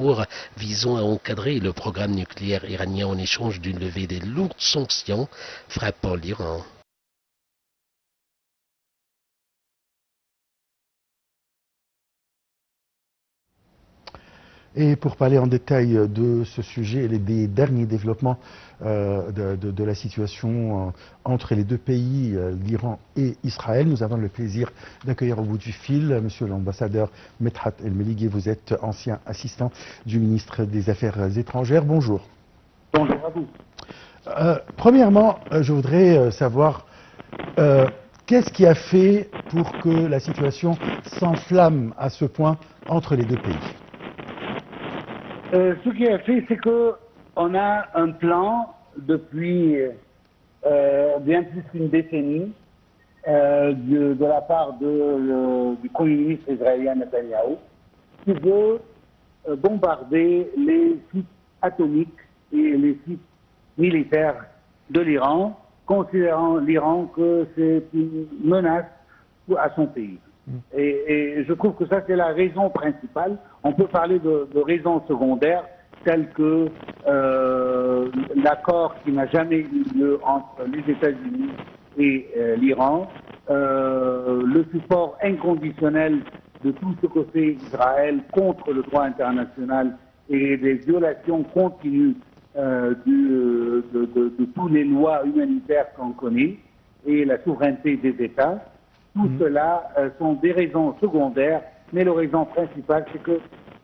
discours visant à encadrer le programme nucléaire iranien en échange d'une levée des lourdes sanctions frappant l'Iran. Et pour parler en détail de ce sujet et des derniers développements de la situation entre les deux pays, l'Iran et Israël, nous avons le plaisir d'accueillir au bout du fil monsieur l'ambassadeur Medhat El-Meligui. Vous êtes ancien assistant du ministre des Affaires étrangères. Bonjour. Bonjour à vous. Premièrement, je voudrais savoir qu'est-ce qui a fait pour que la situation s'enflamme à ce point entre les deux pays? Ce qui a fait, c'est qu'on a un plan depuis bien plus qu'une décennie de la part du Premier ministre israélien Netanyahou, qui veut bombarder les sites atomiques et les sites militaires de l'Iran, considérant l'Iran que c'est une menace à son pays. Et je trouve que ça, c'est la raison principale. On peut parler de raisons secondaires, telles que l'accord qui n'a jamais eu lieu entre les États-Unis et l'Iran, le support inconditionnel de tout ce que fait Israël contre le droit international et des violations continues de toutes les lois humanitaires qu'on connaît et la souveraineté des États. Tout cela sont des raisons secondaires, mais la raison principale, c'est que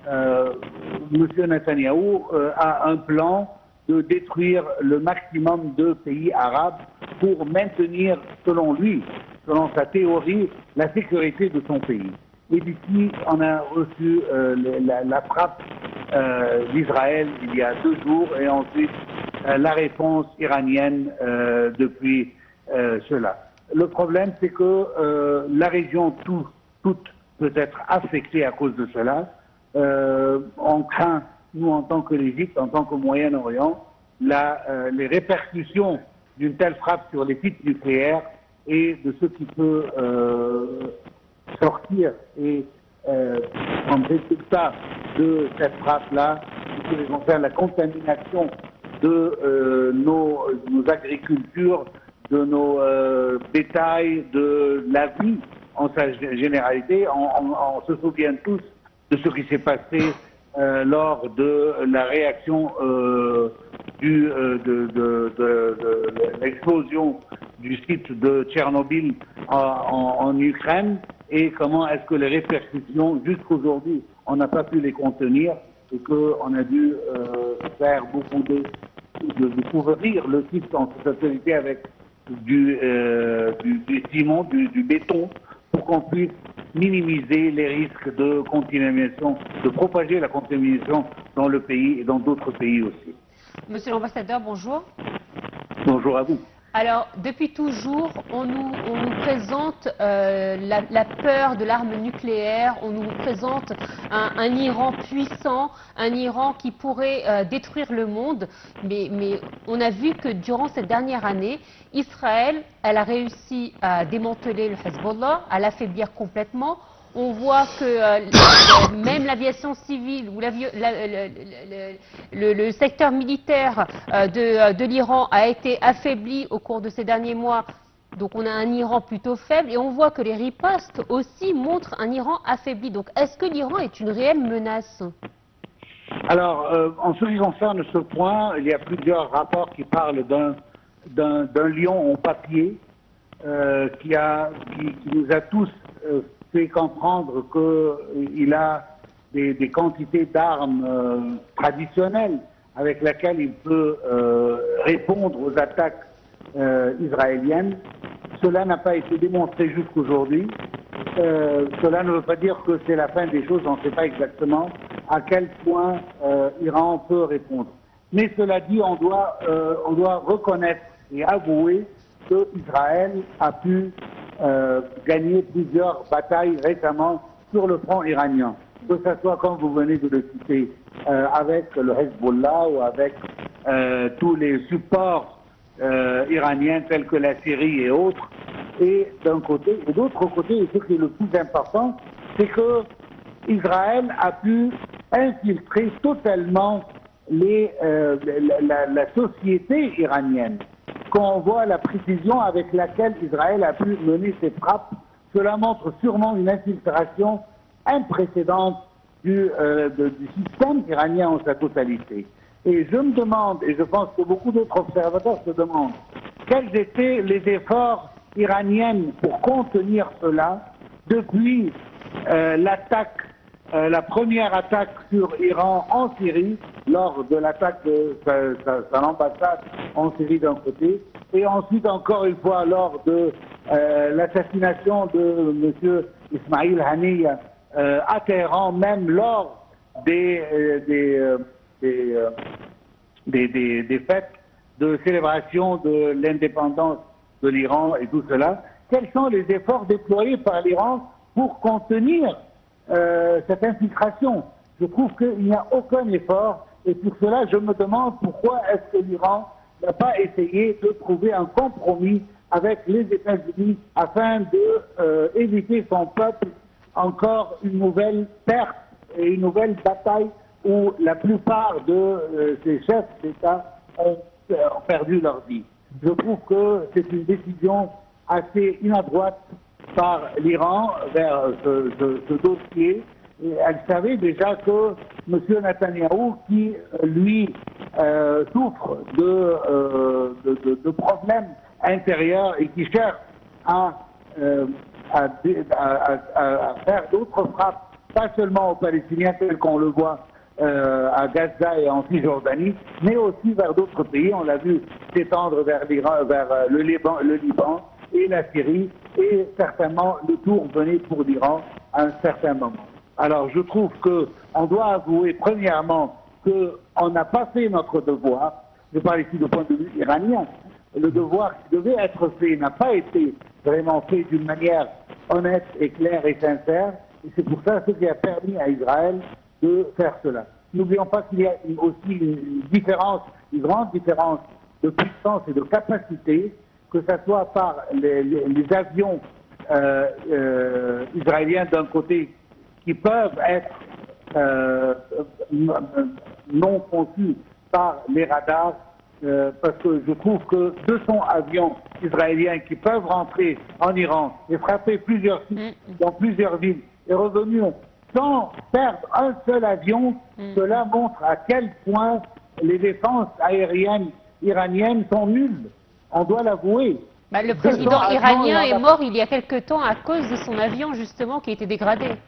M. Netanyahou a un plan de détruire le maximum de pays arabes pour maintenir, selon lui, selon sa théorie, la sécurité de son pays. Et d'ici, on a reçu la frappe d'Israël il y a 2 jours, et ensuite la réponse iranienne depuis cela. Le problème, c'est que la région toute peut être affectée à cause de cela. On craint, nous, en tant que l'Égypte, en tant que Moyen-Orient, les répercussions d'une telle frappe sur les sites nucléaires et de ce qui peut sortir et en résultat de cette frappe-là, ce qui concerne la contamination de nos agricultures, de nos bétails, de la vie en sa généralité. On se souvient tous de ce qui s'est passé lors de la réaction de l'explosion du site de Tchernobyl en Ukraine, et comment est-ce que les répercussions, jusqu'aujourd'hui, on n'a pas pu les contenir, et qu'on a dû faire beaucoup de couvrir le site en totalité avec du ciment, du béton, pour qu'on puisse minimiser les risques de contamination, de propager la contamination dans le pays et dans d'autres pays aussi. Monsieur l'ambassadeur, bonjour. Bonjour à vous. Alors, depuis toujours, on nous présente la peur de l'arme nucléaire, on nous présente un Iran puissant, un Iran qui pourrait détruire le monde, mais on a vu que durant cette dernière année, Israël, elle a réussi à démanteler le Hezbollah, à l'affaiblir complètement. On voit que même l'aviation civile ou le secteur militaire de l'Iran a été affaibli au cours de ces derniers mois. Donc on a un Iran plutôt faible, et on voit que les ripostes aussi montrent un Iran affaibli. Donc est-ce que l'Iran est une réelle menace? Alors, en ce qui concerne ce point, il y a plusieurs rapports qui parlent d'un lion en papier qui nous a tous fait comprendre qu'il a des quantités d'armes traditionnelles avec lesquelles il peut répondre aux attaques israéliennes. Cela n'a pas été démontré jusqu'aujourd'hui. Cela ne veut pas dire que c'est la fin des choses, on ne sait pas exactement à quel point l'Iran peut répondre. Mais cela dit, on doit reconnaître et avouer qu'Israël a pu gagner plusieurs batailles récemment sur le front iranien. Que ce soit, comme vous venez de le citer, avec le Hezbollah ou avec tous les supports iraniens tels que la Syrie et autres, et d'un côté, et d'autre côté, et ce qui est le plus important, c'est que Israël a pu infiltrer totalement la société iranienne. Quand on voit la précision avec laquelle Israël a pu mener ses frappes, cela montre sûrement une infiltration imprécédente du système iranien en sa totalité. Et je me demande, et je pense que beaucoup d'autres observateurs se demandent, quels étaient les efforts iraniens pour contenir cela depuis la première attaque sur Iran en Syrie, lors de l'attaque de son ambassade en Syrie d'un côté, et ensuite encore une fois lors de l'assassination de M. Ismail Haniyeh à Téhéran, même lors des fêtes de célébration de l'indépendance de l'Iran et tout cela. Quels sont les efforts déployés par l'Iran pour contenir cette infiltration? Je trouve qu'il n'y a aucun effort, et pour cela je me demande pourquoi est-ce que l'Iran n'a pas essayé de trouver un compromis avec les États-Unis afin d'éviter son peuple encore une nouvelle perte et une nouvelle bataille où la plupart de ces chefs d'État ont perdu leur vie. Je trouve que c'est une décision assez inadroite par l'Iran vers ce dossier. Et elle savait déjà que M. Netanyahou, qui lui souffre de problèmes intérieurs et qui cherche à faire d'autres frappes, pas seulement aux Palestiniens tels qu'on le voit à Gaza et en Cisjordanie, mais aussi vers d'autres pays. On l'a vu s'étendre vers le Liban et la Syrie, et certainement le tour venait pour l'Iran à un certain moment. Alors je trouve qu'on doit avouer premièrement qu'on n'a pas fait notre devoir. Je parle ici du point de vue iranien. Le devoir qui devait être fait n'a pas été vraiment fait d'une manière honnête et claire et sincère, et c'est pour ça ce qui a permis à Israël de faire cela. N'oublions pas qu'il y a aussi une grande différence de puissance et de capacité, que ce soit par les avions israéliens d'un côté qui peuvent être non conçus par les radars, parce que je trouve que 200 avions israéliens qui peuvent rentrer en Iran et frapper plusieurs sites dans plusieurs villes et revenus sans perdre un seul avion, cela montre à quel point les défenses aériennes iraniennes sont nulles. On doit l'avouer. Le président iranien est mort il y a quelque temps à cause de son avion, justement, qui a été dégradé.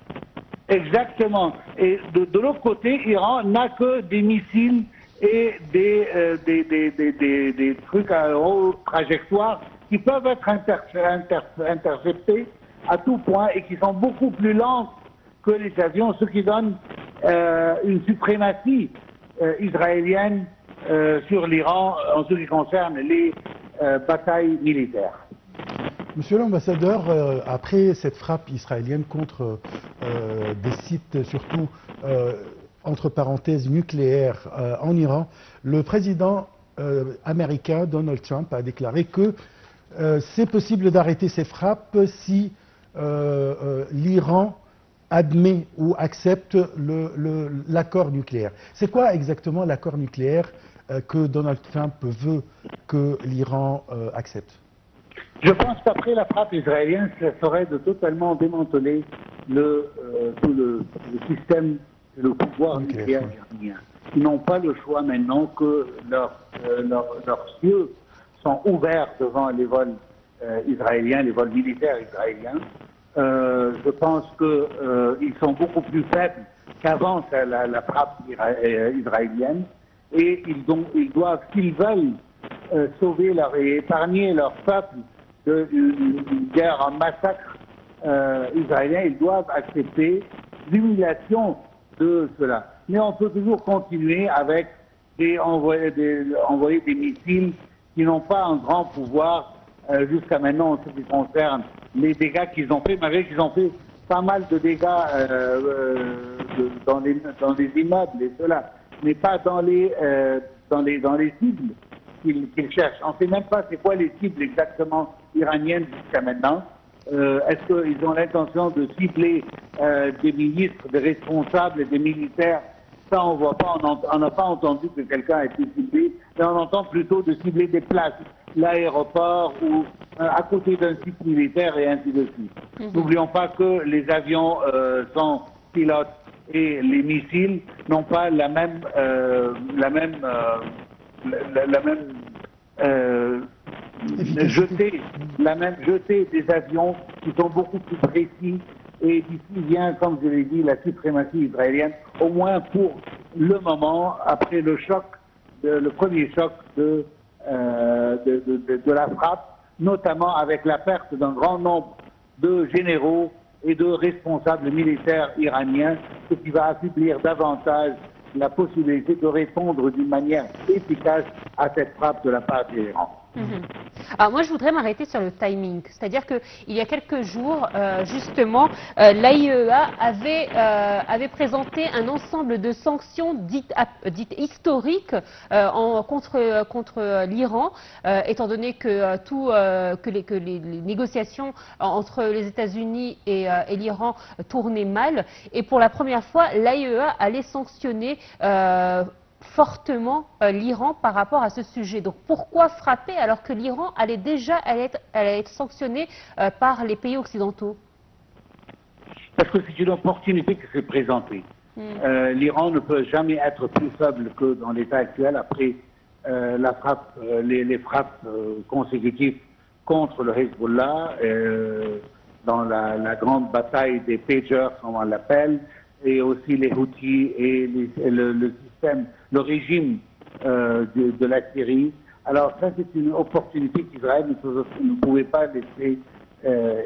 Exactement. Et de l'autre côté, l'Iran n'a que des missiles et des trucs à haute trajectoire qui peuvent être interceptés à tout point et qui sont beaucoup plus lents que les avions, ce qui donne une suprématie israélienne sur l'Iran en ce qui concerne les batailles militaires. Monsieur l'ambassadeur, après cette frappe israélienne contre des sites, surtout entre parenthèses nucléaires en Iran, le président américain Donald Trump a déclaré que c'est possible d'arrêter ces frappes si l'Iran admet ou accepte l'accord nucléaire. C'est quoi exactement l'accord nucléaire que Donald Trump veut que l'Iran accepte? Je pense qu'après la frappe israélienne, ça serait de totalement démanteler tout le système, le pouvoir nucléaire iranien. Ils n'ont pas le choix maintenant que leurs cieux sont ouverts devant les vols israéliens, les vols militaires israéliens. Je pense qu'ils sont beaucoup plus faibles qu'avant la frappe israélienne, et ils doivent, s'ils veulent sauver et épargner leur peuple d'une guerre, un massacre israélien, ils doivent accepter l'humiliation de cela. Mais on peut toujours continuer avec envoyer des missiles qui n'ont pas un grand pouvoir jusqu'à maintenant en ce qui concerne les dégâts qu'ils ont fait, malgré qu'ils ont fait pas mal de dégâts dans les immeubles et cela, mais pas dans les cibles qu'ils cherchent. On ne sait même pas c'est quoi les cibles exactement iraniennes jusqu'à maintenant. Est-ce qu'ils ont l'intention de cibler des ministres, des responsables et des militaires ça on voit pas, on n'a pas entendu que quelqu'un a été ciblé, mais on entend plutôt de cibler des places, l'aéroport ou à côté d'un site militaire et ainsi de suite. N'oublions pas que les avions sans pilote et les missiles n'ont pas la même jetée des avions qui sont beaucoup plus précis. Et d'ici vient, comme je l'ai dit, la suprématie israélienne, au moins pour le moment, après le choc, le premier choc de la frappe, notamment avec la perte d'un grand nombre de généraux et de responsables militaires iraniens, ce qui va affaiblir davantage la possibilité de répondre d'une manière efficace à cette frappe de la part de l'Iran. Alors moi, je voudrais m'arrêter sur le timing. C'est-à-dire qu'il y a quelques jours, justement, l'AIEA avait présenté un ensemble de sanctions dites historiques contre l'Iran, étant donné que les négociations entre les États-Unis et l'Iran tournaient mal. Et pour la première fois, l'AIEA allait sanctionner fortement l'Iran par rapport à ce sujet. Donc pourquoi frapper alors que l'Iran allait être sanctionné par les pays occidentaux? Parce que c'est une opportunité qui s'est présentée. L'Iran ne peut jamais être plus faible que dans l'état actuel après les frappes consécutives contre le Hezbollah, dans la grande bataille des pagers, comme on l'appelle, et aussi les Houthis et le régime de la Syrie. Alors ça, c'est une opportunité qu'Israël ne pouvait pas laisser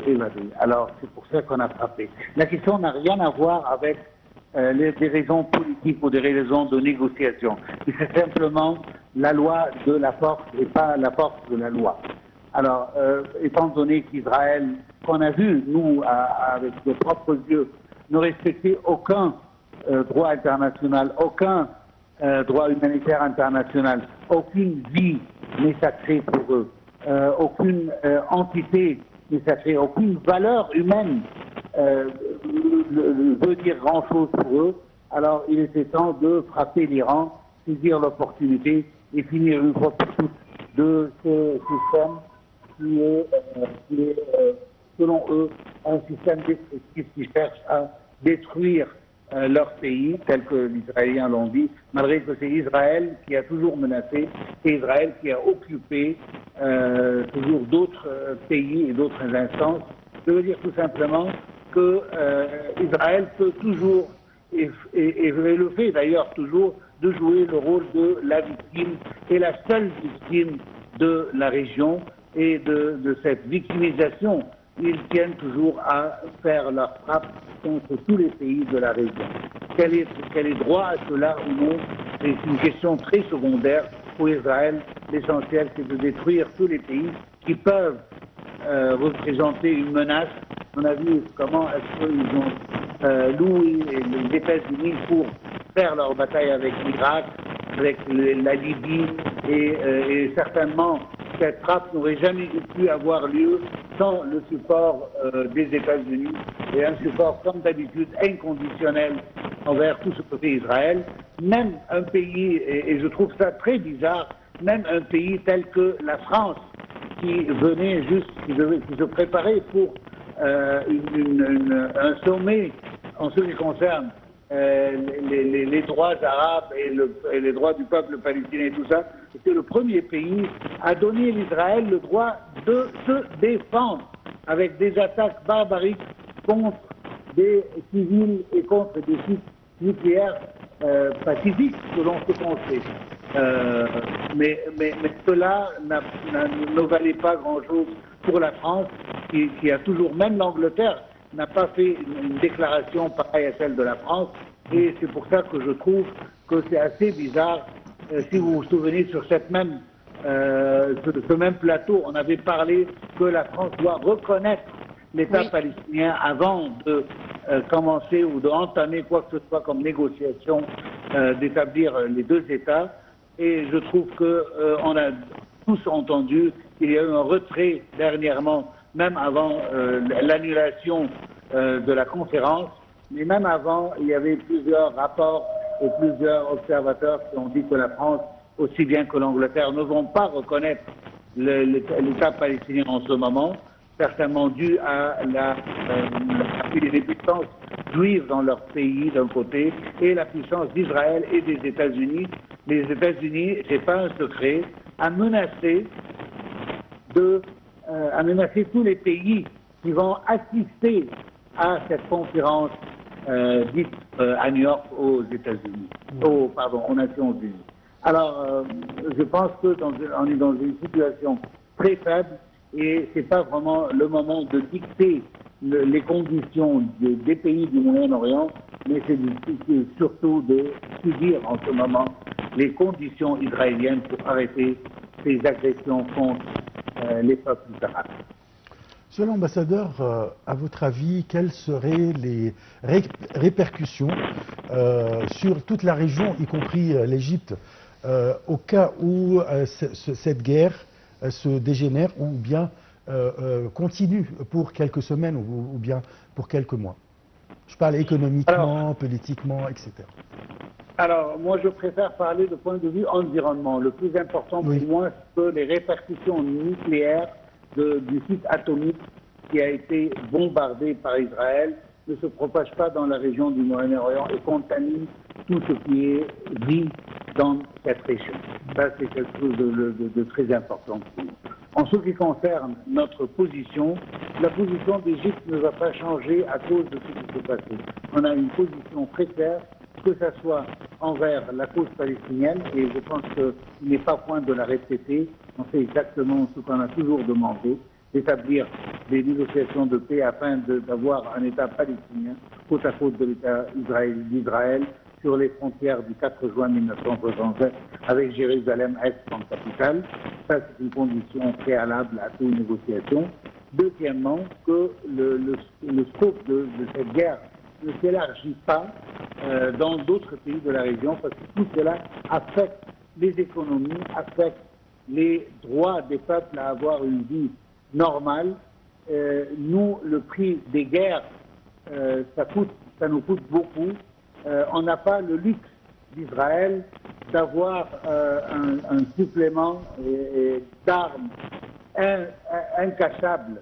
évader. Alors c'est pour ça qu'on a frappé. La question n'a rien à voir avec des raisons politiques ou des raisons de négociation. C'est simplement la loi de la force et pas la force de la loi. Alors, étant donné qu'Israël, qu'on a vu, nous, avec nos propres yeux, ne respecter aucun droit international, aucun droit humanitaire international, aucune vie n'est sacrée pour eux, aucune entité n'est sacrée, aucune valeur humaine veut dire grand-chose pour eux. Alors il était temps de frapper l'Iran, saisir l'opportunité et finir une fois pour toutes de ce système qui est selon eux, un système destructif qui cherche à détruire leur pays, tel que les Israéliens l'ont dit, malgré que c'est Israël qui a toujours menacé, c'est Israël qui a occupé toujours d'autres pays et d'autres instances. Je veux dire tout simplement que Israël peut toujours, et le fait d'ailleurs toujours, de jouer le rôle de la victime et la seule victime de la région, et de cette victimisation, ils tiennent toujours à faire leur frappe contre tous les pays de la région. Quel est droit à cela ou non? C'est une question très secondaire pour Israël. L'essentiel, c'est de détruire tous les pays qui peuvent représenter une menace. On a vu comment est-ce qu'ils ont loué les États-Unis pour faire leur bataille avec l'Irak, avec la Libye, et certainement cette frappe n'aurait jamais pu avoir lieu sans le support des États-Unis, et un support comme d'habitude inconditionnel envers tout ce que fait Israël. Même un pays, et je trouve ça très bizarre, même un pays tel que la France, qui venait juste, qui se préparait pour un sommet en ce qui concerne les droits arabes et les droits du peuple palestinien et tout ça, c'était le premier pays à donner à l'Israël le droit de se défendre avec des attaques barbariques contre des civils et contre des sites nucléaires pacifiques, selon ce qu'on sait. Mais cela ne valait pas grand-chose pour la France, qui a toujours, même l'Angleterre, n'a pas fait une déclaration pareille à celle de la France, et c'est pour ça que je trouve que c'est assez bizarre. Si vous vous souvenez, sur ce même plateau, on avait parlé que la France doit reconnaître l'État palestinien avant de commencer ou d'entamer quoi que ce soit comme négociation d'établir les deux États. Et je trouve qu'on a tous entendu qu'il y a eu un retrait dernièrement, même avant l'annulation de la conférence, mais même avant, il y avait plusieurs rapports et plusieurs observateurs qui ont dit que la France, aussi bien que l'Angleterre, ne vont pas reconnaître l'État palestinien en ce moment, certainement dû à les puissances juives dans leur pays d'un côté et la puissance d'Israël et des États-Unis. Les États-Unis, c'est pas un secret, a menacé tous les pays qui vont assister à cette conférence dite à New York aux États-Unis, aux Nations Unies. Alors, je pense qu'on est dans une situation très faible et c'est pas vraiment le moment de dicter les conditions des pays du Moyen-Orient, mais c'est surtout de subir en ce moment les conditions israéliennes pour arrêter ces agressions contre les peuples arabes. Monsieur l'ambassadeur, à votre avis, quelles seraient les répercussions sur toute la région, y compris l'Égypte, au cas où cette guerre se dégénère ou bien continue pour quelques semaines ou bien pour quelques mois? Je parle économiquement, politiquement, etc. Alors, moi, je préfère parler de point de vue environnement. Le plus important pour moi, c'est que les répercussions nucléaires du site atomique qui a été bombardé par Israël ne se propagent pas dans la région du Moyen-Orient et contaminent tout ce qui est vie dans cette région. Ça, c'est quelque chose de très important pour nous. En ce qui concerne notre position, la position d'Égypte ne va pas changer à cause de ce qui s'est passé. On a une position très claire, que ce soit envers la cause palestinienne, et je pense qu'il n'est pas point de la répéter. On sait exactement ce qu'on a toujours demandé, d'établir des négociations de paix afin d'avoir un État palestinien côte à côte de l'État d'Israël sur les frontières du 4 juin 1967 avec Jérusalem-Est en capitale. Ça, c'est une condition préalable à toute négociation. Deuxièmement, que le scope de cette guerre ne s'élargit pas dans d'autres pays de la région parce que tout cela affecte les économies, affecte les droits des peuples à avoir une vie normale. Nous, le prix des guerres, ça nous coûte beaucoup. On n'a pas le luxe d'Israël d'avoir un supplément d'armes incachable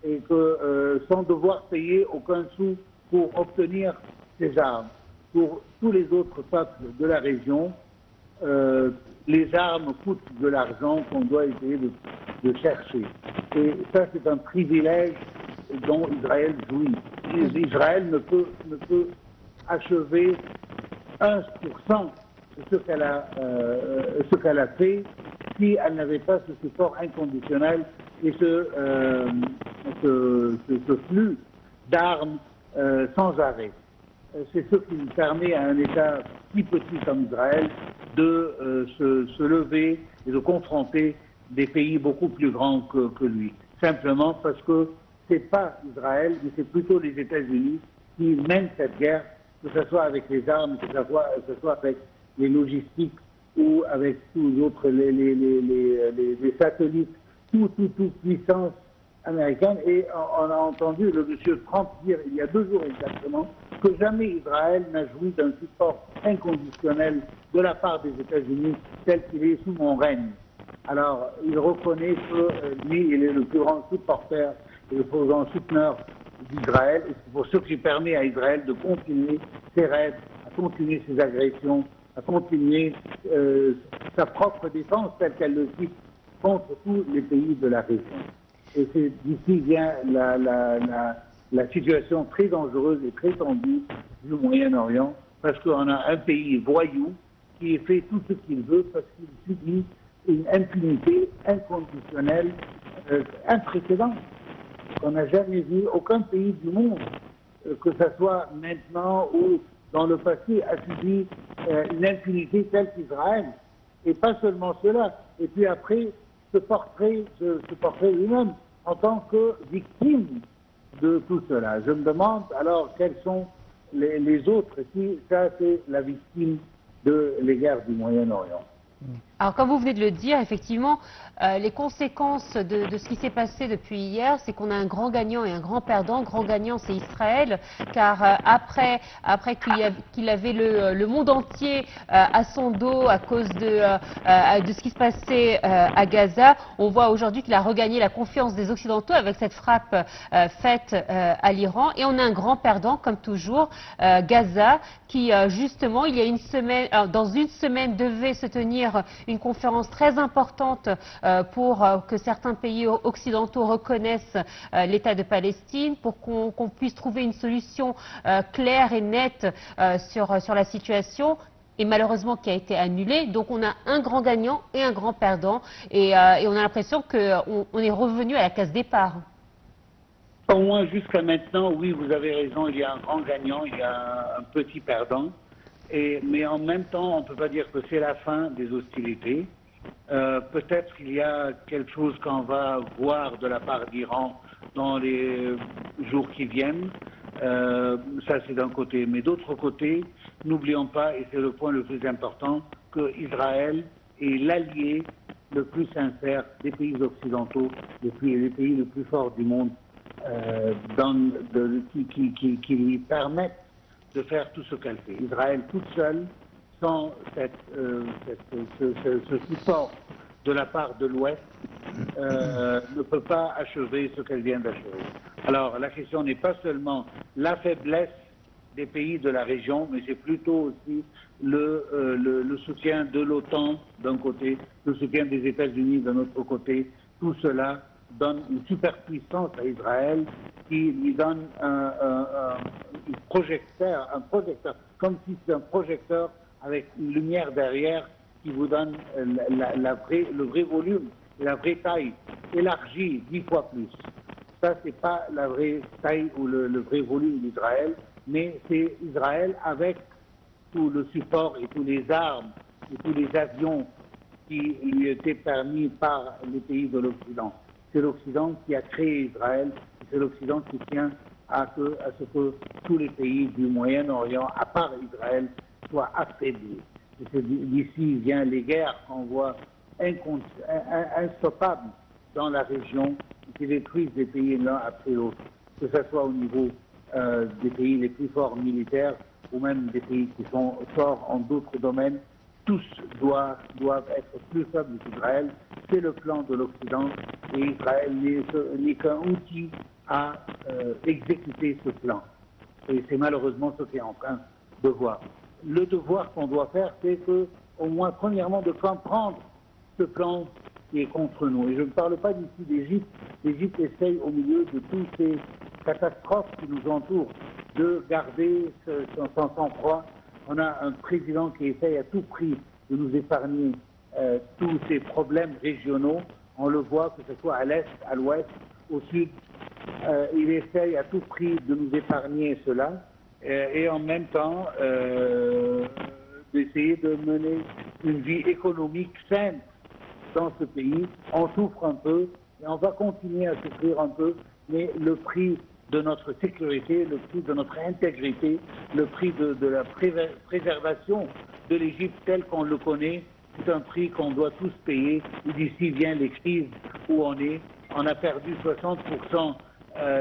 et que sans devoir payer aucun sou pour obtenir ces armes. Pour tous les autres peuples de la région, les armes coûtent de l'argent qu'on doit essayer de chercher. Et ça, c'est un privilège dont Israël jouit. Israël ne peut achever 1% de ce qu'elle a fait si elle n'avait pas ce support inconditionnel et ce flux d'armes sans arrêt. C'est ce qui permet à un État si petit comme Israël de se lever et de confronter des pays beaucoup plus grands que lui. Simplement parce que c'est pas Israël, mais c'est plutôt les États-Unis qui mènent cette guerre, que ce soit avec les armes, que ce soit avec les logistiques ou avec tous les autres, les satellites, toute puissance américaine. Et on a entendu le monsieur Trump dire il y a 2 jours exactement que jamais Israël n'a joui d'un support inconditionnel de la part des États-Unis tel qu'il est sous mon règne. Alors, il reconnaît que lui, il est le plus grand supporter et le plus grand souteneur d'Israël. Et c'est pour ce qui permet à Israël de continuer ses rêves, à continuer ses agressions, à continuer sa propre défense telle qu'elle le dit contre tous les pays de la région. Et c'est d'ici vient la situation très dangereuse et très tendue du Moyen-Orient, parce qu'on a un pays voyou qui fait tout ce qu'il veut parce qu'il subit une impunité inconditionnelle imprécédente qu'on n'a jamais vu. Aucun pays du monde, que ce soit maintenant ou dans le passé, a subi une impunité telle qu'Israël. Et pas seulement cela. Et puis après, se portrait lui-même en tant que victime de tout cela. Je me demande alors quels sont les autres, si ça c'est la victime de les guerres du Moyen-Orient. Alors, comme vous venez de le dire, effectivement, les conséquences de ce qui s'est passé depuis hier, c'est qu'on a un grand gagnant et un grand perdant. Grand gagnant, c'est Israël, car après qu'il avait le monde entier à son dos à cause de ce qui se passait à Gaza, on voit aujourd'hui qu'il a regagné la confiance des Occidentaux avec cette frappe faite à l'Iran. Et on a un grand perdant, comme toujours, Gaza, qui justement, il y a une semaine, dans une semaine, devait se tenir une conférence très importante pour que certains pays occidentaux reconnaissent l'État de Palestine, pour qu'on puisse trouver une solution claire et nette sur la situation, et malheureusement qui a été annulée. Donc on a un grand gagnant et un grand perdant, et on a l'impression qu'on est revenu à la case départ. Au moins jusqu'à maintenant, oui, vous avez raison, il y a un grand gagnant, il y a un petit perdant. Mais en même temps, on ne peut pas dire que c'est la fin des hostilités. Peut-être qu'il y a quelque chose qu'on va voir de la part d'Iran dans les jours qui viennent. Ça, c'est d'un côté. Mais d'autre côté, n'oublions pas, et c'est le point le plus important, que Israël est l'allié le plus sincère des pays occidentaux, des pays les plus forts du monde, qui lui permettent de faire tout ce qu'elle fait. Israël toute seule, sans ce support de la part de l'Ouest, ne peut pas achever ce qu'elle vient d'achever. Alors la question n'est pas seulement la faiblesse des pays de la région, mais c'est plutôt aussi le soutien de l'OTAN d'un côté, le soutien des États-Unis d'un autre côté. Tout cela donne une superpuissance à Israël qui lui donne un projecteur, comme si c'était un projecteur avec une lumière derrière qui vous donne le vrai volume, la vraie taille, élargie 10 fois plus. Ça, c'est pas la vraie taille ou le vrai volume d'Israël, mais c'est Israël avec tout le support et toutes les armes et tous les avions qui lui étaient permis par les pays de l'Occident. C'est l'Occident qui a créé Israël, c'est l'Occident qui tient à ce que tous les pays du Moyen-Orient, à part Israël, soient affaiblis. D'ici viennent les guerres qu'on voit instoppables dans la région, qui détruisent des pays l'un après l'autre, que ce soit au niveau des pays les plus forts militaires ou même des pays qui sont forts en d'autres domaines. Tous doivent être plus faibles qu'Israël. C'est le plan de l'Occident et Israël n'est qu'un outil à exécuter ce plan. Et c'est malheureusement ce qu'on est en train de voir. Le devoir qu'on doit faire, c'est que, au moins, premièrement, de comprendre ce plan qui est contre nous. Et je ne parle pas d'ici d'Égypte. L'Égypte essaye, au milieu de toutes ces catastrophes qui nous entourent, de garder son sang-froid. On a un président qui essaye à tout prix de nous épargner tous ces problèmes régionaux. On le voit, que ce soit à l'est, à l'ouest, au sud. Il essaye à tout prix de nous épargner cela. Et en même temps d'essayer de mener une vie économique saine dans ce pays. On souffre un peu et on va continuer à souffrir un peu, mais le prix de notre sécurité, le prix de notre intégrité, le prix de la préservation de l'Égypte telle qu'on le connaît, c'est un prix qu'on doit tous payer. Et d'ici viennent les crises où on est. On a perdu 60%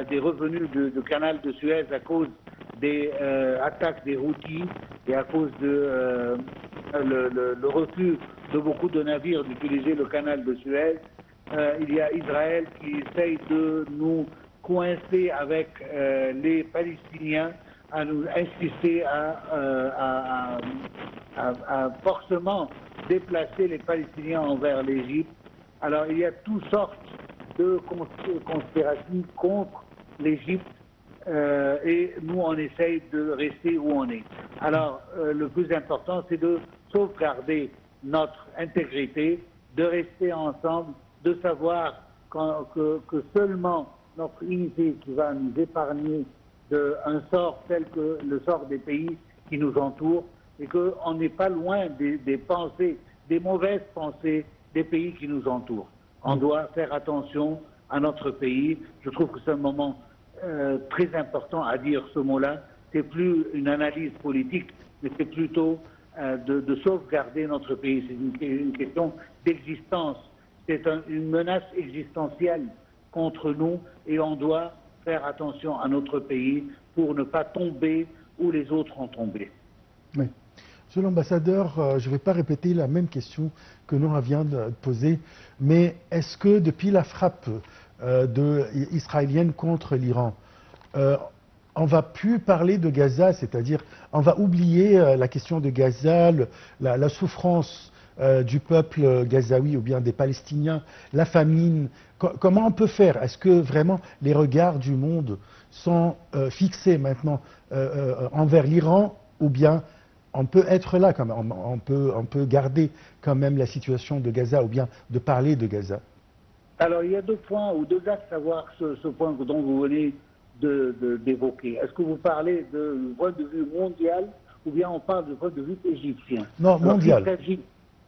des revenus du canal de Suez à cause des attaques des Houthis et à cause de le refus de beaucoup de navires d'utiliser le canal de Suez. Il y a Israël qui essaye de nous coincer avec les Palestiniens, à nous insister à forcément déplacer les Palestiniens envers l'Égypte. Alors il y a toutes sortes de conspirations contre l'Égypte et nous on essaye de rester où on est. Alors le plus important c'est de sauvegarder notre intégrité, de rester ensemble, de savoir que seulement notre unité qui va nous épargner d'un sort tel que le sort des pays qui nous entourent et qu'on n'est pas loin des pensées, des mauvaises pensées des pays qui nous entourent. On doit faire attention à notre pays. Je trouve que c'est un moment très important à dire ce mot-là. C'est plus une analyse politique, mais c'est plutôt de sauvegarder notre pays. C'est une question d'existence. C'est une menace existentielle contre nous et on doit faire attention à notre pays pour ne pas tomber où les autres ont tombé. Oui. Monsieur l'ambassadeur, je ne vais pas répéter la même question que Nora vient de poser, mais est-ce que depuis la frappe israélienne contre l'Iran, on va plus parler de Gaza, c'est-à-dire on va oublier la question de Gaza, la souffrance du peuple gazaoui ou bien des Palestiniens, la famine. Comment on peut faire? Est-ce que vraiment les regards du monde sont fixés maintenant envers l'Iran ou bien on peut être là quand même, on peut garder quand même la situation de Gaza ou bien de parler de Gaza? Alors il y a deux points ou deux axes à voir ce point dont vous venez d'évoquer. Est-ce que vous parlez du point de vue mondial ou bien on parle du point de vue égyptien? Non, mondial.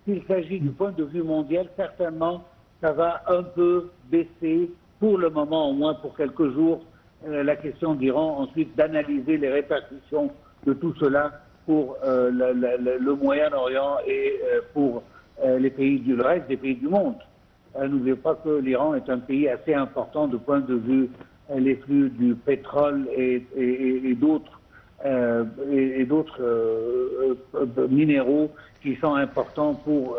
S'il s'agit du point de vue mondial, certainement ça va un peu baisser pour le moment, au moins pour quelques jours, la question d'Iran, ensuite d'analyser les répercussions de tout cela pour le Moyen-Orient et pour le reste des pays du monde. N'oubliez pas que l'Iran est un pays assez important du point de vue les flux du pétrole et d'autres minéraux qui sont importants pour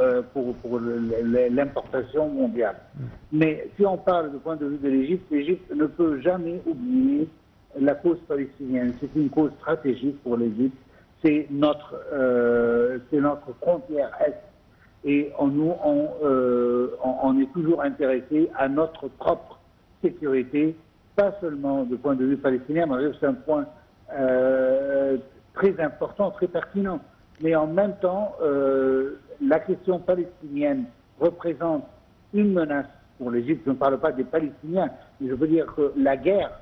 l'importation mondiale. Mais si on parle du point de vue de l'Égypte, l'Égypte ne peut jamais oublier la cause palestinienne. C'est une cause stratégique pour l'Égypte. C'est notre frontière Est. Et on est toujours intéressé à notre propre sécurité, pas seulement du point de vue palestinien, mais c'est un point très important, très pertinent. Mais en même temps, la question palestinienne représente une menace pour l'Égypte. Je ne parle pas des Palestiniens, mais je veux dire que la guerre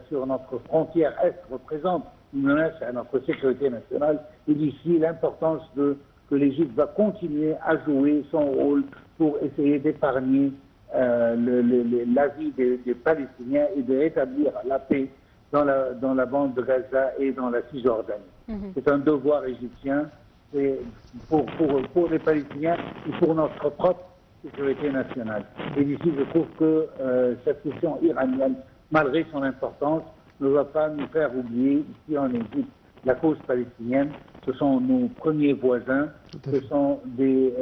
sur notre frontière Est représente une menace à notre sécurité nationale. Et d'ici, l'importance que l'Égypte va continuer à jouer son rôle pour essayer d'épargner la vie des Palestiniens et de rétablir la paix dans la bande de Gaza et dans la Cisjordanie. C'est un devoir égyptien pour les Palestiniens et pour notre propre sécurité nationale. Et d'ici, je trouve que cette question iranienne, malgré son importance, ne va pas nous faire oublier ici en Égypte la cause palestinienne. Ce sont nos premiers voisins, ce sont des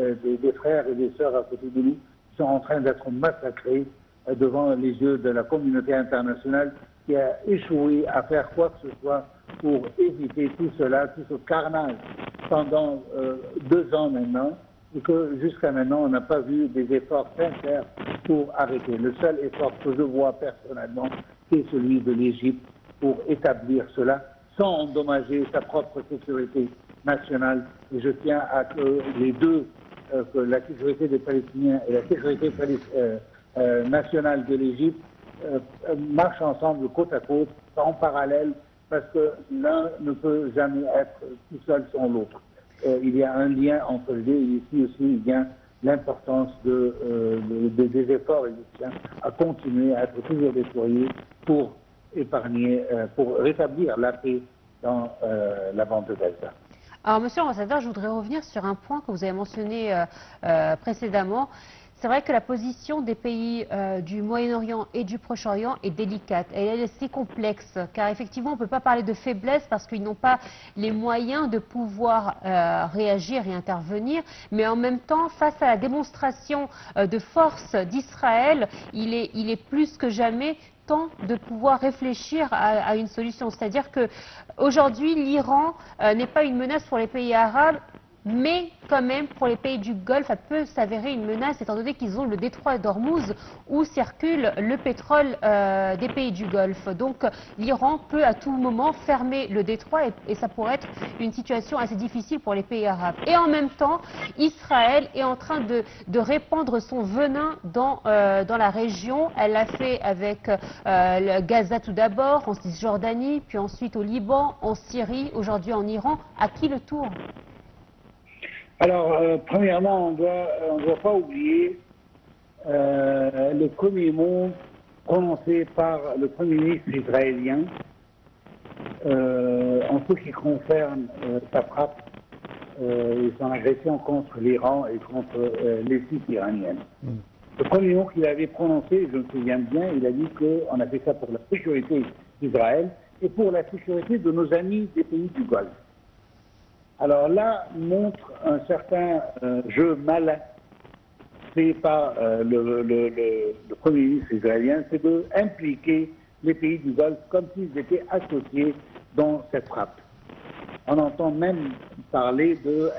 frères et des sœurs à côté de nous qui sont en train d'être massacrés devant les yeux de la communauté internationale qui a échoué à faire quoi que ce soit pour éviter tout cela, tout ce carnage pendant 2 ans maintenant, et que jusqu'à maintenant on n'a pas vu des efforts sincères pour arrêter. Le seul effort que je vois personnellement, c'est celui de l'Égypte pour établir cela sans endommager sa propre sécurité nationale. Et je tiens à que les deux, que la sécurité des Palestiniens et la sécurité nationale de l'Égypte marchent ensemble côte à côte, en parallèle, parce que l'un ne peut jamais être tout seul sans l'autre. Il y a un lien entre les deux, et ici aussi il y a l'importance des efforts égyptiens à continuer à être toujours déployés pour épargner, pour rétablir la paix dans la bande de Gaza. Alors, monsieur l'ambassadeur, je voudrais revenir sur un point que vous avez mentionné précédemment. C'est vrai que la position des pays du Moyen-Orient et du Proche-Orient est délicate. Elle est assez complexe, car effectivement, on ne peut pas parler de faiblesse parce qu'ils n'ont pas les moyens de pouvoir réagir et intervenir. Mais en même temps, face à la démonstration de force d'Israël, il est plus que jamais temps de pouvoir réfléchir à une solution. C'est-à-dire qu'aujourd'hui, l'Iran n'est pas une menace pour les pays arabes, mais quand même, pour les pays du Golfe, ça peut s'avérer une menace, étant donné qu'ils ont le détroit d'Ormuz, où circule le pétrole des pays du Golfe. Donc, l'Iran peut à tout moment fermer le détroit, et ça pourrait être une situation assez difficile pour les pays arabes. Et en même temps, Israël est en train de répandre son venin dans la région. Elle l'a fait avec Gaza tout d'abord, en Cisjordanie, puis ensuite au Liban, en Syrie, aujourd'hui en Iran. À qui le tour ? Alors, premièrement, on ne doit pas oublier le premier mot prononcé par le Premier ministre israélien en ce qui concerne sa frappe et son agression contre l'Iran et contre les sites iraniennes. Le premier mot qu'il avait prononcé, je me souviens bien, il a dit qu'on a fait ça pour la sécurité d'Israël et pour la sécurité de nos amis des pays du Golfe. Alors là, montre un certain jeu malin fait par le Premier ministre israélien, c'est d'impliquer les pays du Golfe comme s'ils étaient associés dans cette frappe. On entend même parler de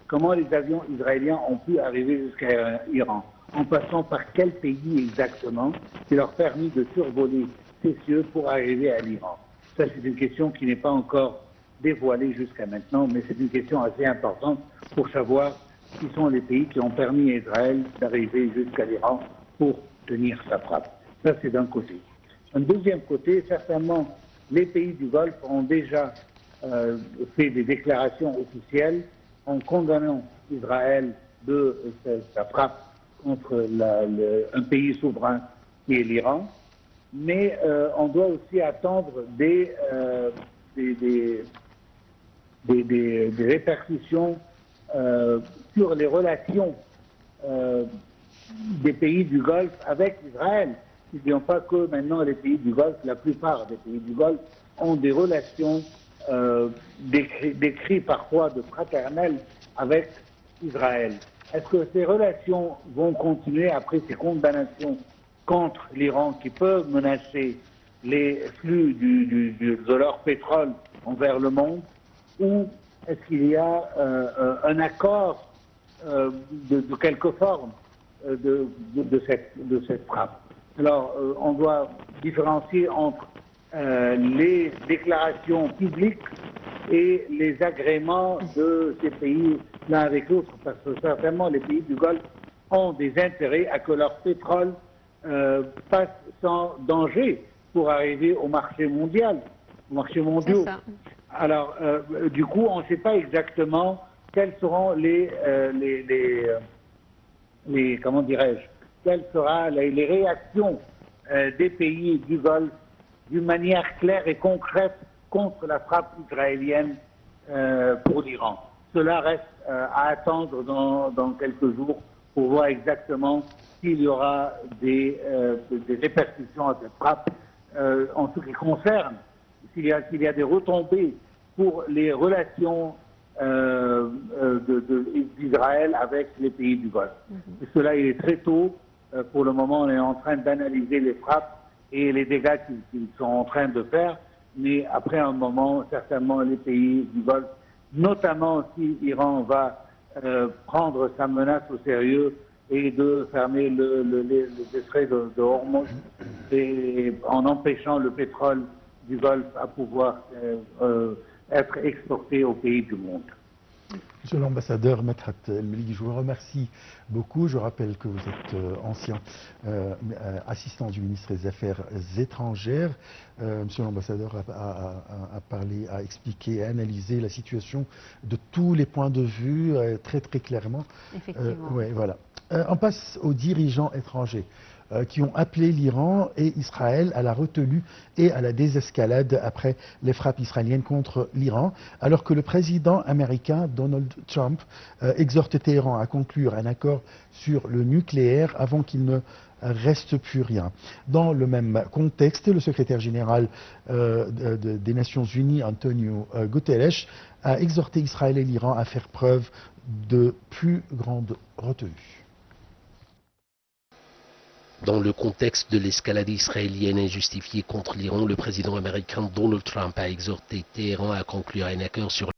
comment les avions israéliens ont pu arriver jusqu'à l'Iran, en passant par quel pays exactement qui leur permis de survoler ces cieux pour arriver à l'Iran. Ça, c'est une question qui n'est pas encore dévoilée jusqu'à maintenant, mais c'est une question assez importante pour savoir qui sont les pays qui ont permis à Israël d'arriver jusqu'à l'Iran pour tenir sa frappe. Ça, c'est d'un côté. D'un deuxième côté, certainement, les pays du Golfe ont déjà fait des déclarations officielles en condamnant Israël de sa frappe contre un pays souverain qui est l'Iran. Mais on doit aussi attendre des répercussions sur les relations des pays du Golfe avec Israël. N'oublions pas que maintenant les pays du Golfe, la plupart des pays du Golfe, ont des relations décrites parfois de fraternelles avec Israël. Est-ce que ces relations vont continuer après ces condamnations contre l'Iran qui peuvent menacer les flux de leur pétrole envers le monde, ou est-ce qu'il y a un accord de quelque forme de cette frappe? Alors, on doit différencier entre les déclarations publiques et les agréments de ces pays l'un avec l'autre, parce que certainement les pays du Golfe ont des intérêts à que leur pétrole passe sans danger pour arriver au marché mondial, aux marchés mondiaux. Alors, du coup, on ne sait pas exactement quelles seront comment dirais-je, quelles seront les réactions des pays du Golfe d'une manière claire et concrète contre la frappe israélienne pour l'Iran. Cela reste à attendre dans quelques jours pour voir exactement s'il y aura des répercussions à cette frappe en ce qui concerne, s'il y a des retombées pour les relations d'Israël avec les pays du Golfe. Et cela, il est très tôt. Pour le moment, on est en train d'analyser les frappes et les dégâts qu'ils sont en train de faire. Mais après un moment, certainement, les pays du Golfe, notamment si l'Iran va prendre sa menace au sérieux et de fermer le détrait de Hormuz et en empêchant le pétrole du Golfe à pouvoir être exporté aux pays du monde. Monsieur l'ambassadeur Medhat El-Melik, je vous remercie beaucoup. Je rappelle que vous êtes ancien assistant du ministre des Affaires étrangères. Monsieur l'ambassadeur a parlé, a expliqué, a analysé la situation de tous les points de vue très très clairement. Effectivement. Ouais, voilà. On passe aux dirigeants étrangers qui ont appelé l'Iran et Israël à la retenue et à la désescalade après les frappes israéliennes contre l'Iran, alors que le président américain Donald Trump exhorte Téhéran à conclure un accord sur le nucléaire avant qu'il ne reste plus rien. Dans le même contexte, le secrétaire général des Nations Unies, Antonio Guterres, a exhorté Israël et l'Iran à faire preuve de plus grande retenue. Dans le contexte de l'escalade israélienne injustifiée contre l'Iran, le président américain Donald Trump a exhorté Téhéran à conclure un accord sur